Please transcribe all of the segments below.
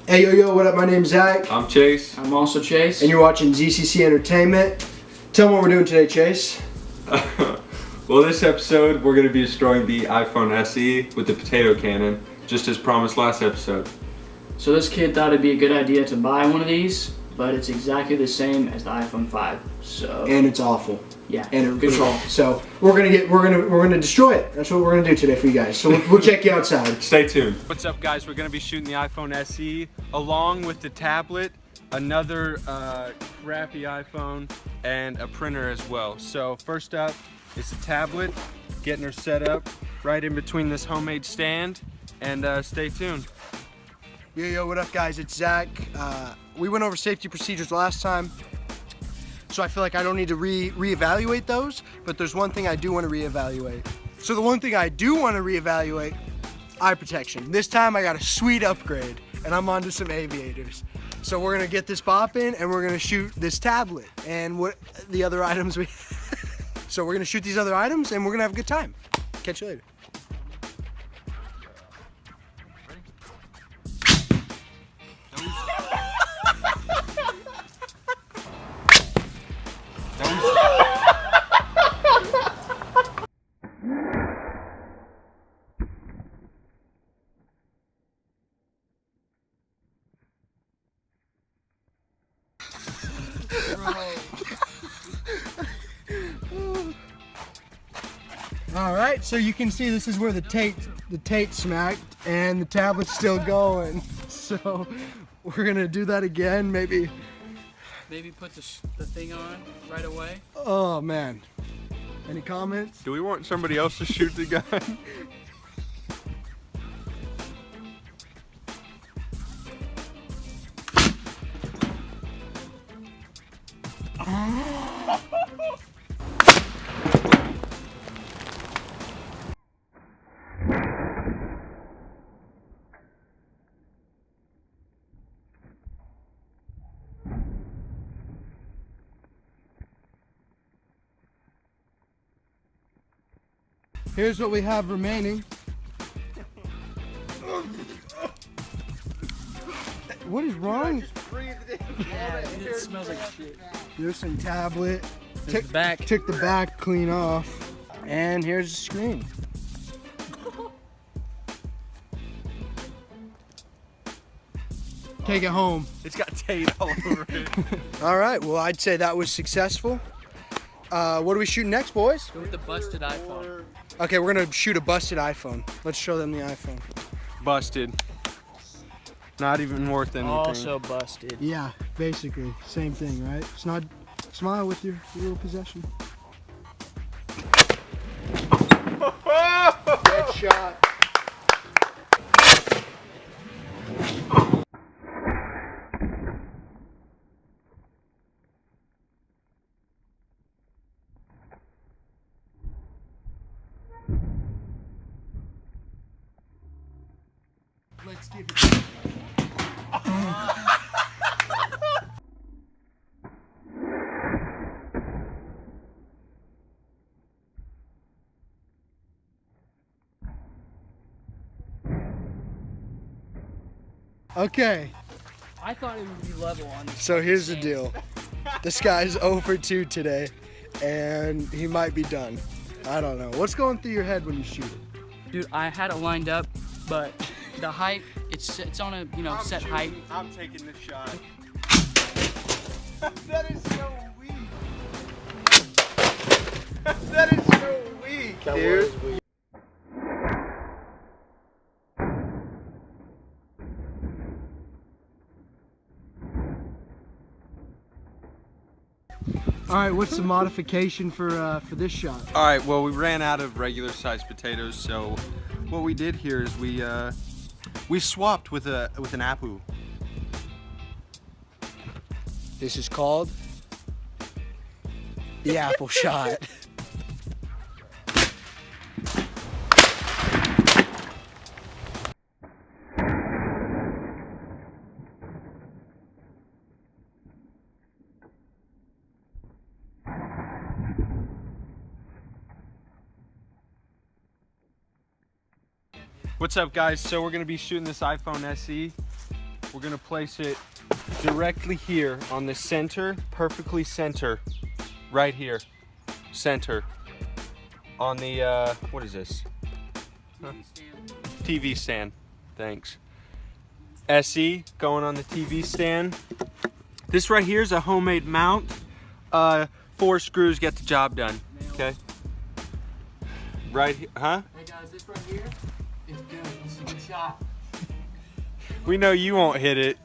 Hey, yo, what up? My name's Zach. I'm Chase. I'm also Chase. And you're watching ZCC Entertainment. Tell them what we're doing today, Chase. Well, this episode, we're going to be destroying the iPhone SE with the potato cannon, just as promised last episode. So this kid thought it'd be a good idea to buy one of these, but it's exactly the same as the iPhone 5. So And it's awful. yeah, And good call. So we're gonna destroy it. That's what we're gonna do today for you guys. So we'll check you outside. Stay tuned. What's up, guys? We're going to be shooting the iPhone SE along with the tablet, another crappy iPhone, and a printer as well. So first up is the tablet, getting her set up right in between this homemade stand, and stay tuned. Yo, what up, guys? It's Zach. We went over safety procedures last time, so I feel like I don't need to reevaluate those, but there's one thing I do want to reevaluate. So the one thing I do want to reevaluate, eye protection. This time I got a sweet upgrade, and I'm onto some aviators. So we're gonna get this popping, and we're gonna shoot this tablet and what the other items we. So we're gonna shoot these other items, and we're gonna have a good time. Catch you later. All right, so you can see this is where the tape smacked, and the tablet's still going. So we're gonna do that again, maybe. Maybe put the thing on right away. Oh man, any comments? Do we want somebody else to shoot the gun? Here's what we have remaining. What is wrong? Yeah, it smells like shit. There's some tablet. There's the back. Took the back clean off. And here's the screen. Take it home. It's got tape all over it. All right, well, I'd say that was successful. What are we shooting next, boys? Go with the busted iPhone. Okay, we're gonna shoot a busted iPhone. Let's show them the iPhone. Busted. Not even worth anything. Also busted. Yeah, basically, same thing, right? Snod, smile with your little possession. Good shot. Let's give it. Okay, I thought it would be level on this. so here's the deal. This guy's 0 for 2 today, and he might be done. I don't know. What's going through your head when you shoot it? Dude, I had it lined up, but the height, it's on a set height. I'm taking this shot. That is so weak. That is so weak, dude. All right, what's the modification for this shot? All right, well, we ran out of regular sized potatoes, so what we did here is we swapped with an Apu. This is called the apple shot. What's up, guys? So we're gonna be shooting this iPhone SE. we're gonna place it directly here on the center, perfectly center, right here, center, on the, what is this? Huh? TV stand, thanks. SE going on the TV stand. This right here is a homemade mount. 4 screws get the job done, okay? Right here, huh? Hey guys, this right here is good. This is a good shot. We know you won't hit it.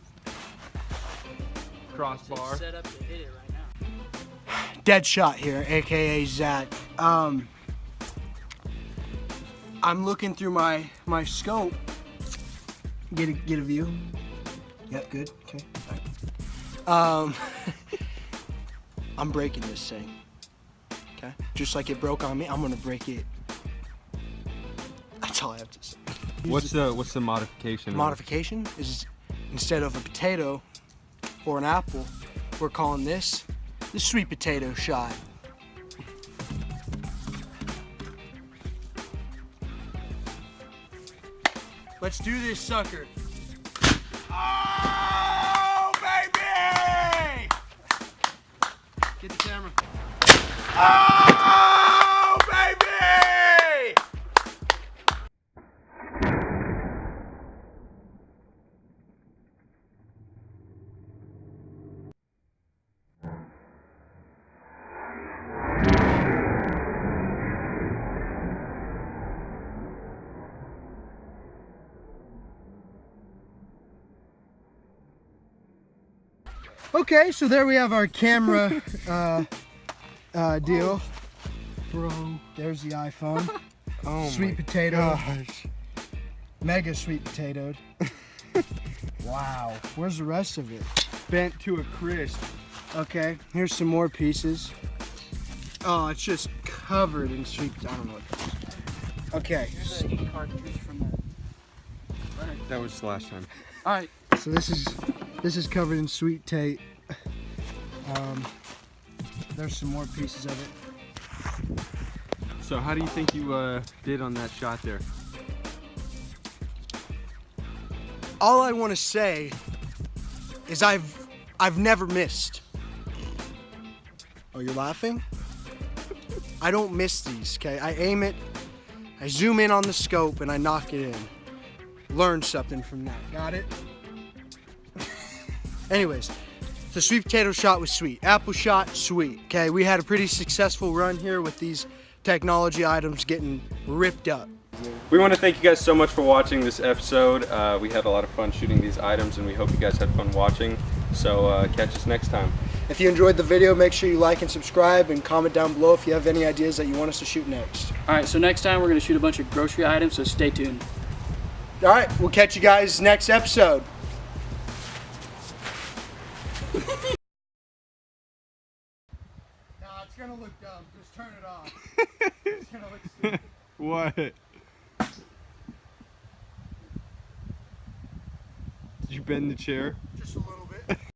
Crossbar. Set up to hit it right now. Dead shot here, aka Zach. I'm looking through my scope. Get a view. Yep, good. Okay. All right. I'm breaking this thing. Okay. Just like it broke on me, I'm gonna break it. That's all I have to say. What's the modification? Modification is instead of a potato or an apple, we're calling this the sweet potato shot. Let's do this sucker. Oh, baby! Get the camera. Oh, baby! Okay, so there we have our camera deal. Bro, there's the iPhone. Oh, sweet potato. Gosh. Mega sweet potatoed. Wow. Where's the rest of it? Bent to a crisp. Okay, here's some more pieces. Oh, it's just covered in sweet potato. I don't know what that is. Okay. Here's the ink cartridge from that. That was the last time. All right. So this is covered in sweet tate. There's some more pieces of it. So how do you think you did on that shot there? All I want to say is I've never missed. Oh, you're laughing? I don't miss these, okay? I aim it, I zoom in on the scope, and I knock it in. Learn something from that. Got it? Anyways, the sweet potato shot was sweet. Apple shot, sweet. Okay, we had a pretty successful run here with these technology items getting ripped up. We want to thank you guys so much for watching this episode. We had a lot of fun shooting these items, and we hope you guys had fun watching. So catch us next time. If you enjoyed the video, make sure you like and subscribe and comment down below if you have any ideas that you want us to shoot next. All right, so next time we're going to shoot a bunch of grocery items, so stay tuned. All right, we'll catch you guys next episode. Nah, it's gonna look dumb. Just turn it off. It's gonna look stupid. What? Did you bend the chair? Just a little bit.